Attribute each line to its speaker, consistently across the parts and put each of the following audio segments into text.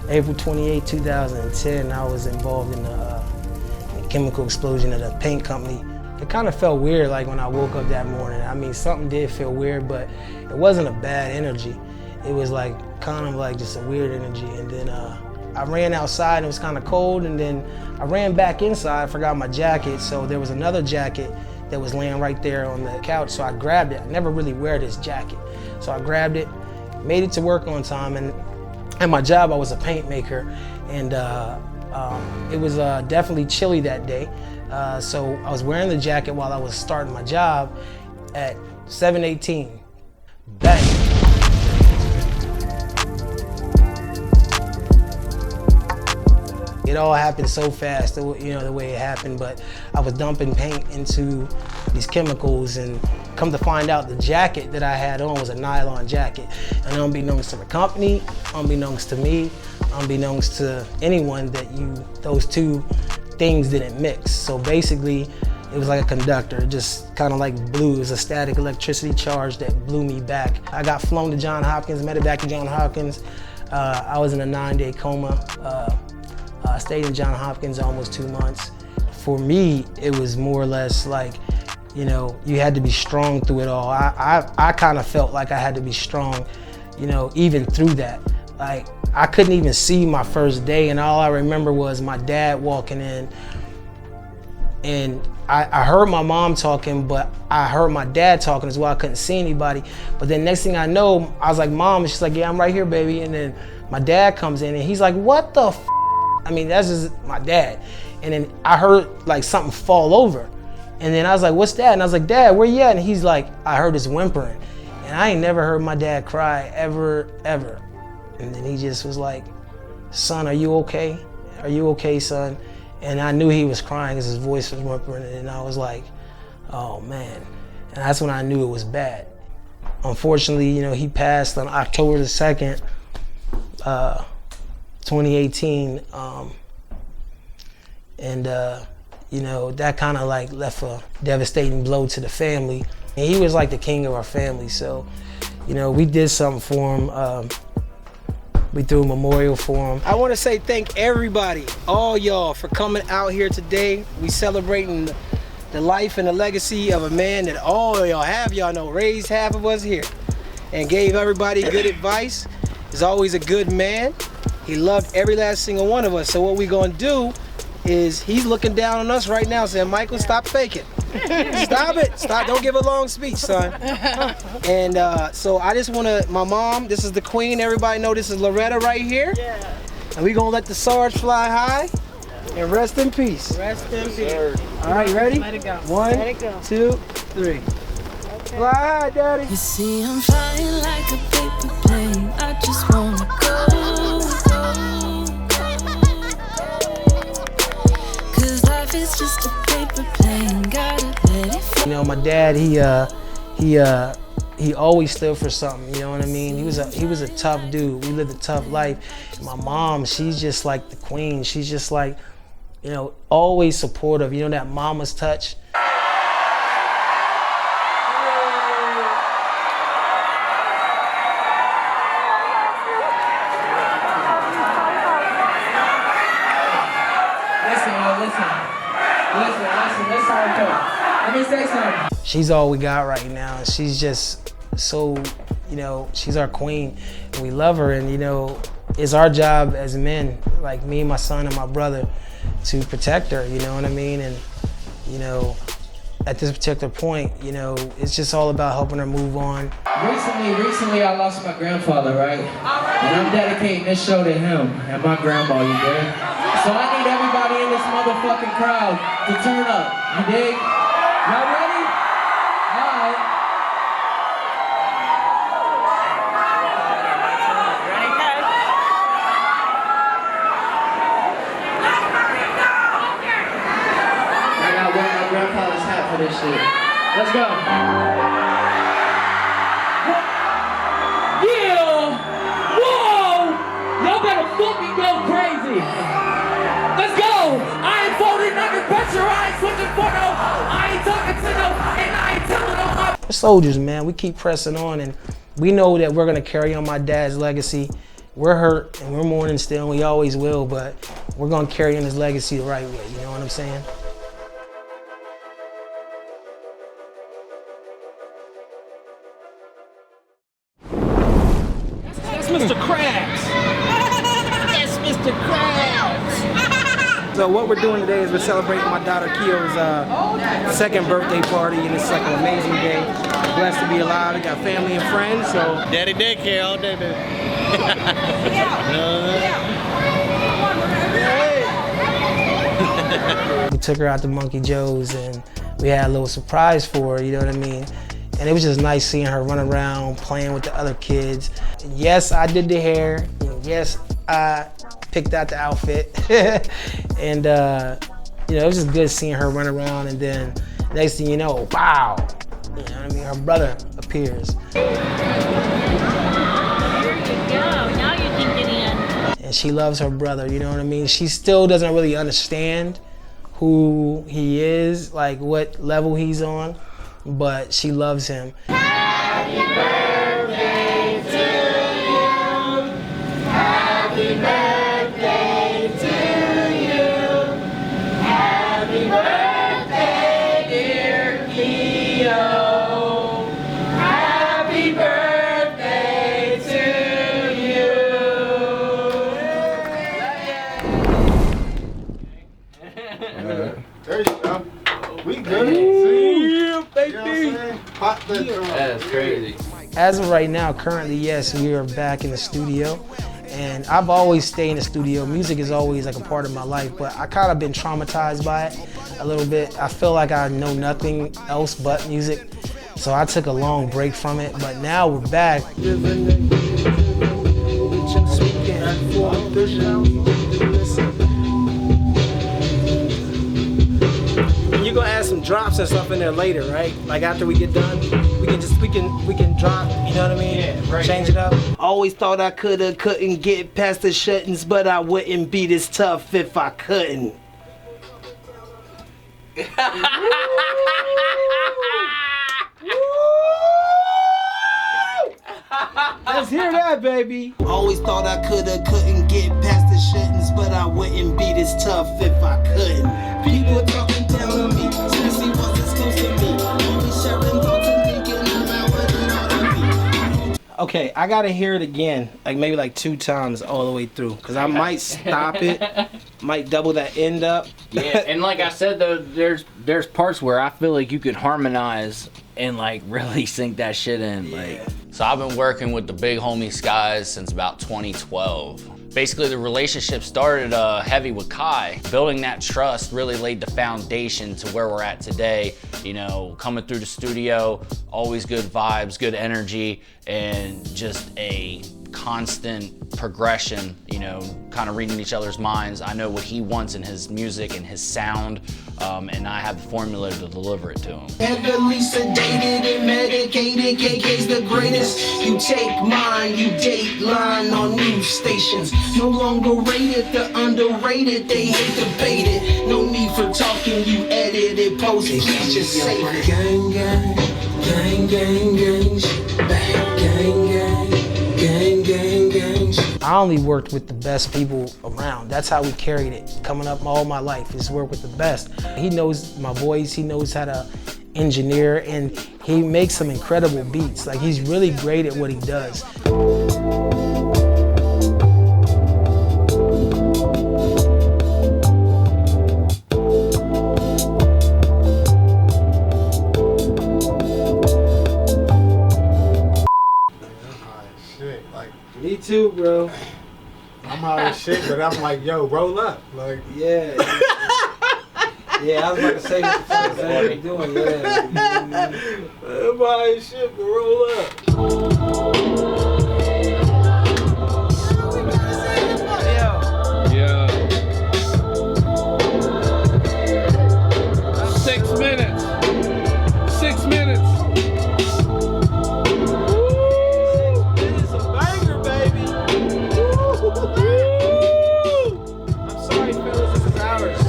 Speaker 1: April 28, 2010, I was involved in the chemical explosion at a paint company. It kind of felt weird, like when I woke up that morning. I mean, something did feel weird, but it wasn't a bad energy. It was like kind of like just a weird energy. And then I ran outside, and it was kind of cold, and then I ran back inside, I forgot my jacket, so there was another jacket that was laying right there on the couch, so I grabbed it. I never really wear this jacket. So I grabbed it, made it to work on time, and at my job, I was a paint maker, and it was definitely chilly that day. So I was wearing the jacket while I was starting my job at 7:18. Bang! It all happened so fast, the way it happened, but I was dumping paint into these chemicals, and come to find out the jacket that I had on was a nylon jacket. And unbeknownst to the company, unbeknownst to me, unbeknownst to anyone, that those two things didn't mix. So basically, it was like a conductor. It just kind of like blew. It was a static electricity charge that blew me back. I got flown to Johns Hopkins, medevac to Johns Hopkins. I was in a 9-day coma. I stayed in Johns Hopkins almost 2 months. For me, it was more or less like, you had to be strong through it all. I kind of felt like I had to be strong, even through that. Like, I couldn't even see my first day, and all I remember was my dad walking in, and I heard my mom talking, but I heard my dad talking as well. I couldn't see anybody. But then next thing I know, I was like, Mom, and she's like, yeah, I'm right here, baby. And then my dad comes in, and he's like, what the f? I mean, that's just my dad. And then I heard like something fall over. And then I was like, what's that? And I was like, Dad, where you at? And he's like, I heard his whimpering. And I ain't never heard my dad cry ever, ever. And then he just was like, son, are you okay? Are you okay, son? And I knew he was crying because his voice was whimpering. And I was like, oh man. And that's when I knew it was bad. Unfortunately, he passed on October the 2nd, 2018, that kind of like left a devastating blow to the family. And he was like the king of our family, so, we did something for him. We threw a memorial for him. I want to say thank everybody, all y'all, for coming out here today. We celebrating the life and the legacy of a man that all y'all know raised half of us here and gave everybody good advice. He's always a good man. He loved every last single one of us. So what we're gonna do is, he's looking down on us right now saying, Michael, stop faking. Stop it, stop, don't give a long speech, son. And so I just wanna, my mom, this is the queen, everybody know this is Loretta right here. Yeah. And we're gonna let the Sarge fly high and rest in peace. Rest in peace. All right, ready? Let it go. 1, 2, 3. Okay. Fly high, daddy.
Speaker 2: You see, I'm flying like a paper plane. I just wanna go. It's just a paper plane, gotta let it flow.
Speaker 1: My dad, he always stood for something, you know what I mean? He was a tough dude. We lived a tough life. And my mom, she's just like the queen. She's just like, always supportive. That mama's touch. She's all we got right now. She's just so, she's our queen, and we love her. And it's our job as men, like me, my son, and my brother, to protect her. You know what I mean? And at this particular point, it's just all about helping her move on.
Speaker 3: Recently, I lost my grandfather, right? And I'm dedicating this show to him and my grandma. You dig? So I need everybody in this motherfucking crowd to turn up. You dig? Y'all ready? This shit. Let's go. Yeah! Whoa! Y'all better fucking go crazy. Let's go! I ain't folding under pressure. I ain't switching for no. I ain't talking to no. And I ain't telling no my.
Speaker 1: We're soldiers, man. We keep pressing on, and we know that we're gonna carry on my dad's legacy. we're hurt and we're mourning still, and we always will, but we're gonna carry on his legacy the right way, you know what I'm saying?
Speaker 4: That's Mr. Krabs. That's Mr. Krabs. So what we're doing today is we're celebrating my daughter Kio's second birthday party, and it's like an amazing day. Blessed to be alive. We got family and friends, so.
Speaker 5: Daddy daycare all day, baby.
Speaker 1: We took her out to Monkey Joe's and we had a little surprise for her, you know what I mean? And it was just nice seeing her run around, playing with the other kids. And yes, I did the hair. And yes, I picked out the outfit. And you know, it was just good seeing her run around, and then next thing you know, wow, you know what I mean? Her brother appears.
Speaker 6: There you go, now you can get in.
Speaker 1: And she loves her brother, you know what I mean? She still doesn't really understand who he is, like what level he's on, but she loves him.
Speaker 2: Happy birthday to you. Happy birthday to you. Happy birthday, dear Keo. Happy birthday to you.
Speaker 7: There you go. We good.
Speaker 5: That's crazy.
Speaker 1: As of right now, currently, yes, we are back in the studio. And I've always stayed in the studio. Music is always like a part of my life, but I kind of been traumatized by it a little bit. I feel like I know nothing else but music. So I took a long break from it, but now we're back.
Speaker 4: You're gonna add some drops and stuff in there later, right? Like after we get done, we can drop, you know what I mean?
Speaker 5: Yeah, right.
Speaker 4: Change it up. Always thought I couldn't get past the shuttings, but I wouldn't be this tough if I couldn't. Let's hear that, baby. Always thought I couldn't get past the shuttings, but I wouldn't be this tough if I couldn't. People talking down on me, especially ones that's close to me. Only sharing thoughts and thinking about what it ought to be. Okay, I gotta hear it again, like maybe like 2 times all the way through, cause I might stop it, might double that end up.
Speaker 5: Yeah, and like I said though, there's parts where I feel like you could harmonize and like really sink that shit in. Like, so I've been working with the big homie Skies since about 2012. Basically, the relationship started heavy with Kai. Building that trust really laid the foundation to where we're at today. You know, coming through the studio, always good vibes, good energy, and just a constant progression, you know, kind of reading each other's minds. I know what he wants in his music and his sound, and I have the formula to deliver it to him.
Speaker 4: Heavily sedated and medicated, KK's the greatest. You take mine, you date line on news stations. No longer rated, the underrated, they hate debated. No need for talking, you edited, post it, just say it. Gang, gang, gang, gang, gang, bang, gang, gang, gang, gang, gang.
Speaker 1: I only worked with the best people around. That's how we carried it. Coming up all my life is work with the best. He knows my voice, he knows how to engineer, and he makes some incredible beats. Like, he's really great at what he does.
Speaker 4: Me too, bro.
Speaker 7: I'm high as shit, but I'm like, yo, roll up. Like,
Speaker 4: Yeah. Yeah, I was about to say what the fuck are you doing? Yeah.
Speaker 7: I'm high as shit, but roll up.
Speaker 8: Yeah. 6 minutes. 6 minutes.
Speaker 4: It's a banger, baby. I'm sorry, fellas, this is ours.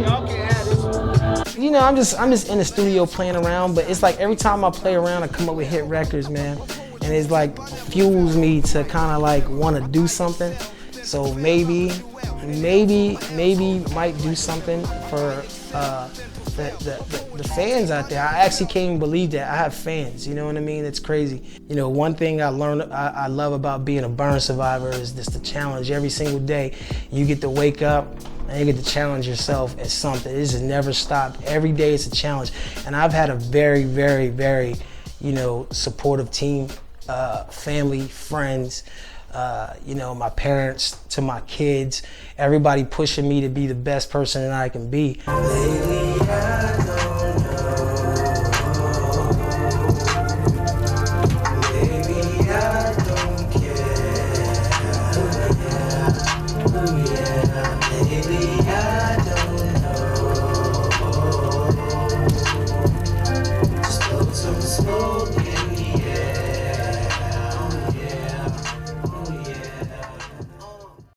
Speaker 4: Y'all can have this one.
Speaker 1: You know, I'm just in the studio playing around, but it's like every time I play around, I come up with hit records, man. And and it's like fuels me to kind of like want to do something. So maybe might do something for the fans out there. I actually can't even believe that I have fans. You know what I mean? It's crazy. You know, one thing I love about being a burn survivor is just the challenge. Every single day, you get to wake up and you get to challenge yourself at something. It just never stopped. Every day it's a challenge, and I've had a very, very, very, you know, supportive team, family, friends. You know, my parents to my kids, everybody pushing me to be the best person that I can be. Lately, I